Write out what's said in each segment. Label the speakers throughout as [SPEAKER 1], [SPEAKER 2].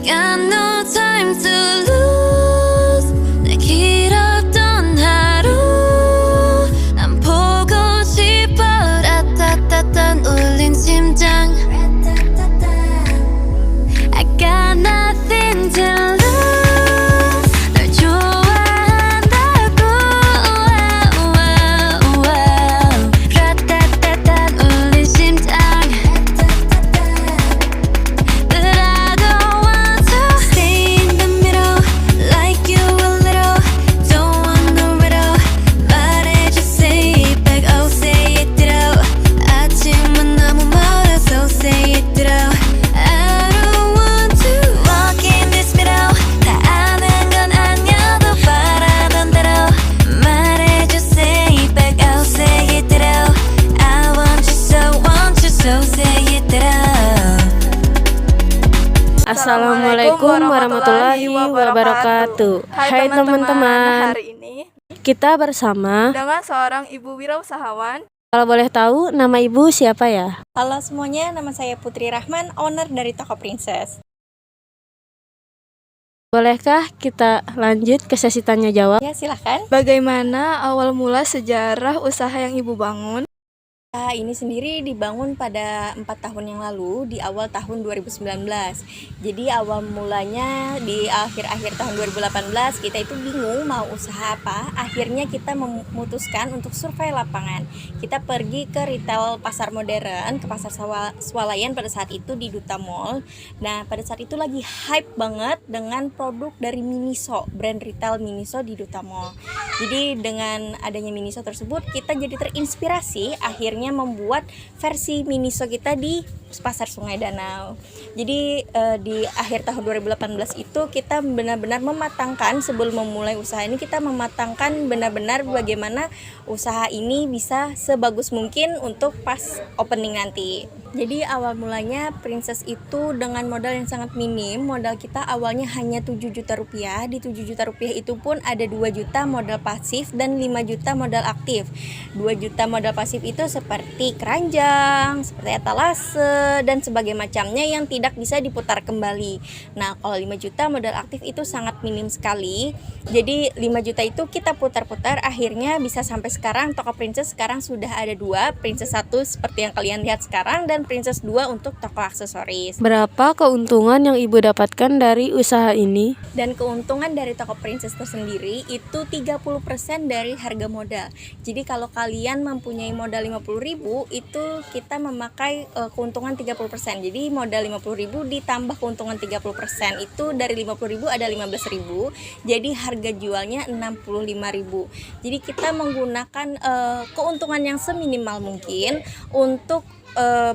[SPEAKER 1] got no time to lose. 내 길었던 하루 난 보고 싶어. 라따따딴 울린 심장. I got nothing to lose. 널 좋아한다고. 라따따딴 울린 심장. But I don't want to stay in the middle like you a little. Don't want no riddle. 말해줘, say it back. Oh, say it through. 아침은 너무 멀어서 say it through. I don't want to walk in this middle. 다 아는 건 아니어도 바라던 대로 말해줘, say it back. Oh, say it through. I want you, so say it through.
[SPEAKER 2] Assalamualaikum warahmatullahi wabarakatuh. Hai teman-teman,
[SPEAKER 3] hari ini
[SPEAKER 2] kita bersama.
[SPEAKER 3] dengan seorang ibu wirausahawan.
[SPEAKER 2] Kalau boleh tahu nama ibu siapa ya?
[SPEAKER 4] Halo semuanya, nama saya Putri Rahman, owner dari Toko Princess.
[SPEAKER 2] Bolehkah kita lanjut ke sesi tanya jawab?
[SPEAKER 4] Ya, silahkan.
[SPEAKER 3] Bagaimana awal mula sejarah usaha yang ibu bangun?
[SPEAKER 4] Ini sendiri dibangun pada 4 tahun yang lalu, di awal tahun 2019. Jadi awal mulanya di akhir-akhir tahun 2018 kita itu bingung mau usaha apa. Akhirnya kita memutuskan untuk survei lapangan. Kita pergi ke retail pasar modern, ke pasar Swalayan pada saat itu di Duta Mall. Nah, pada saat itu lagi hype banget dengan produk dari Miniso, brand retail Miniso di Duta Mall. Jadi dengan adanya Miniso tersebut kita jadi terinspirasi, akhirnya membuat versi Miniso kita di pasar Sungai Danau. Jadi di akhir tahun 2018 itu kita benar-benar mematangkan, sebelum memulai usaha ini kita mematangkan benar-benar bagaimana usaha ini bisa sebagus mungkin untuk pas opening nanti. Jadi awal mulanya Princess itu dengan modal yang sangat minim. Modal kita awalnya hanya 7 juta rupiah. Di 7 juta rupiah itu pun ada 2 juta modal pasif dan 5 juta modal aktif. 2 juta modal pasif itu seperti keranjang, seperti etalase dan sebagainya macamnya yang tidak bisa diputar kembali. Nah, kalau 5 juta modal aktif itu sangat minim sekali. Jadi 5 juta itu kita putar-putar, akhirnya bisa sampai sekarang Toko Princess sekarang sudah ada 2, Princess 1 seperti yang kalian lihat sekarang dan Princess 2 untuk toko aksesoris.
[SPEAKER 2] Berapa keuntungan yang ibu dapatkan dari usaha ini?
[SPEAKER 4] Dan keuntungan dari Toko Princess tersendiri itu 30% dari harga modal. Jadi kalau kalian mempunyai modal 50.000 itu kita memakai keuntungan 30%. Jadi modal 50.000 ditambah keuntungan 30% itu dari 50.000 ada 15.000. Jadi harga jualnya 65.000. Jadi kita menggunakan keuntungan yang seminimal mungkin untuk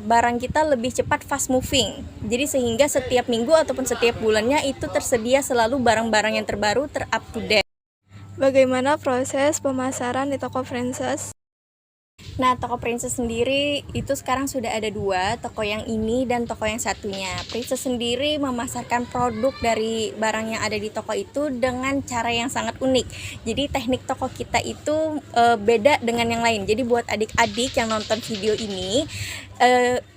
[SPEAKER 4] barang kita lebih cepat fast moving. Jadi sehingga setiap minggu ataupun setiap bulannya itu tersedia selalu barang-barang yang terbaru, ter-up to date.
[SPEAKER 3] Bagaimana proses pemasaran di Toko Princess?
[SPEAKER 4] Nah, Toko Princess sendiri itu sekarang sudah ada 2, toko yang ini dan toko yang satunya. Princess sendiri memasarkan produk dari barang yang ada di toko itu dengan cara yang sangat unik. Jadi teknik toko kita itu beda dengan yang lain. Jadi buat adik-adik yang nonton video ini,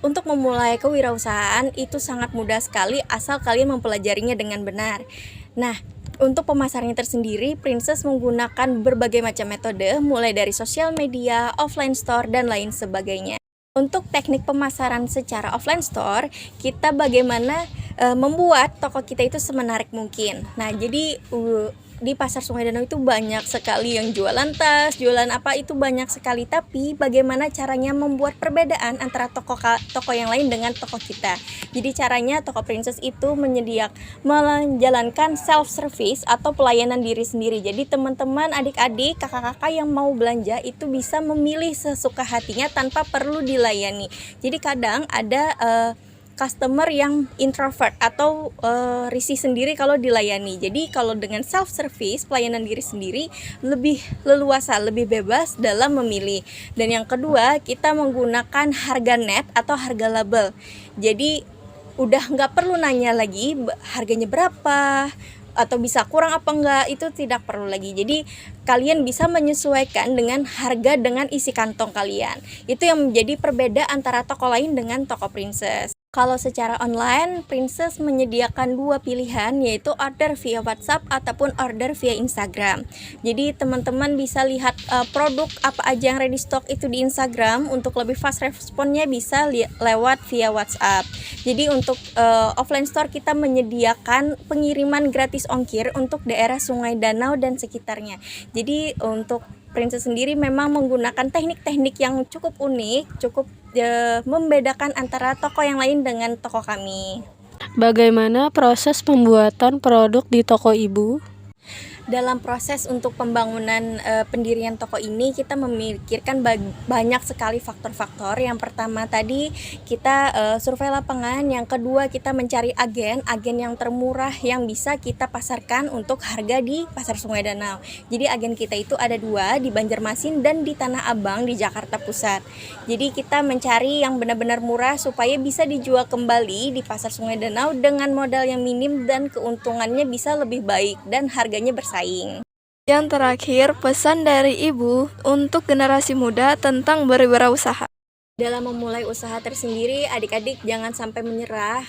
[SPEAKER 4] untuk memulai kewirausahaan itu sangat mudah sekali asal kalian mempelajarinya dengan benar. Nah, untuk pemasarannya tersendiri, Princess menggunakan berbagai macam metode, mulai dari sosial media, offline store, dan lain sebagainya. Untuk teknik pemasaran secara offline store, kita bagaimana membuat toko kita itu semenarik mungkin. Nah, jadi di pasar Sungai Danau itu banyak sekali yang jualan tas, jualan apa itu banyak sekali. Tapi bagaimana caranya membuat perbedaan antara toko yang lain dengan toko kita. Jadi caranya Toko Princess itu menjalankan self service atau pelayanan diri sendiri. Jadi teman-teman, adik-adik, kakak-kakak yang mau belanja itu bisa memilih sesuka hatinya tanpa perlu dilayani. Jadi kadang ada customer yang introvert atau risih sendiri kalau dilayani. Jadi kalau dengan self service, pelayanan diri sendiri, lebih leluasa, lebih bebas dalam memilih. Dan yang kedua, kita menggunakan harga net atau harga label. Jadi udah nggak perlu nanya lagi harganya berapa atau bisa kurang apa enggak, itu tidak perlu lagi. Jadi kalian bisa menyesuaikan dengan harga dengan isi kantong kalian. Itu yang menjadi perbedaan antara toko lain dengan Toko Princess. Kalau secara online, Princess menyediakan dua pilihan, yaitu order via WhatsApp ataupun order via Instagram. Jadi teman-teman bisa lihat produk apa aja yang ready stock itu di Instagram. Untuk lebih fast responnya bisa lewat via WhatsApp. Jadi untuk offline store kita menyediakan pengiriman gratis ongkir untuk daerah Sungai Danau dan sekitarnya. Jadi untuk Princess sendiri memang menggunakan teknik-teknik yang cukup unik, cukup membedakan antara toko yang lain dengan toko kami.
[SPEAKER 2] Bagaimana proses pembuatan produk di toko ibu?
[SPEAKER 4] Dalam proses untuk pembangunan pendirian toko ini, kita memikirkan banyak sekali faktor-faktor. Yang pertama tadi kita survei lapangan, yang kedua kita mencari agen yang termurah yang bisa kita pasarkan untuk harga di Pasar Sungai Danau. Jadi agen kita itu ada dua, di Banjarmasin dan di Tanah Abang di Jakarta Pusat. Jadi kita mencari yang benar-benar murah supaya bisa dijual kembali di Pasar Sungai Danau dengan modal yang minim dan keuntungannya bisa lebih baik dan harganya bersaing.
[SPEAKER 3] Yang terakhir, pesan dari Ibu untuk generasi muda tentang berwirausaha.
[SPEAKER 4] Dalam memulai usaha tersendiri, adik-adik jangan sampai menyerah,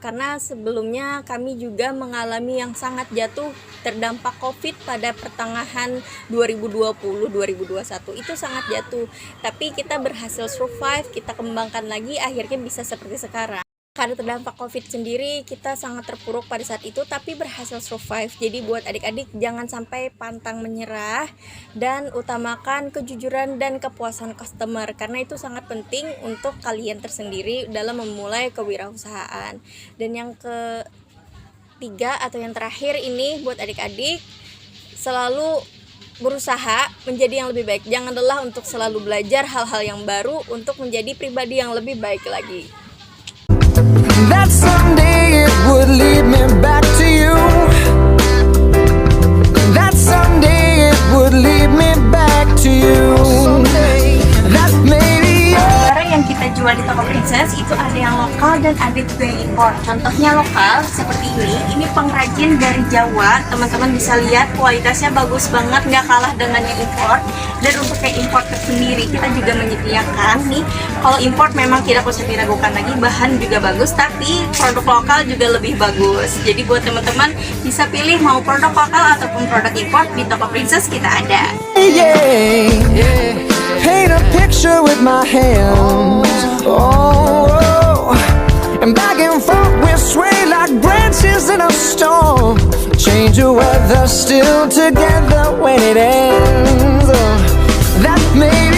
[SPEAKER 4] karena sebelumnya kami juga mengalami yang sangat jatuh terdampak COVID pada pertengahan 2020-2021. Itu sangat jatuh, tapi kita berhasil survive, kita kembangkan lagi, akhirnya bisa seperti sekarang. Karena terdampak COVID sendiri, kita sangat terpuruk pada saat itu, tapi berhasil survive. Jadi buat adik-adik jangan sampai pantang menyerah dan utamakan kejujuran dan kepuasan customer, karena itu sangat penting untuk kalian tersendiri dalam memulai kewirausahaan. Dan yang ketiga atau yang terakhir ini buat adik-adik, selalu berusaha menjadi yang lebih baik. Jangan lelah untuk selalu belajar hal-hal yang baru untuk menjadi pribadi yang lebih baik lagi.
[SPEAKER 5] That someday it would lead me back to you. That someday it would lead me back to you. That maybe
[SPEAKER 4] Barang yang kita jual di toko Princess itu ada yang lokal dan ada juga yang impor. Contohnya lokal seperti ini pengrajin dari Jawa. Teman-teman bisa lihat kualitasnya bagus banget, nggak kalah dengan yang impor. Dan untuk yang impor sendiri kita juga menyediakan nih. Kalau impor memang tidak usah diragukan lagi, bahan juga bagus, tapi produk lokal juga lebih bagus. Jadi buat teman-teman bisa pilih mau produk lokal ataupun produk impor, di toko Princess kita ada.
[SPEAKER 5] paint a picture with my hands. Oh, and back and forth we sway like branches in a storm. Change the weather, still together when it ends. That maybe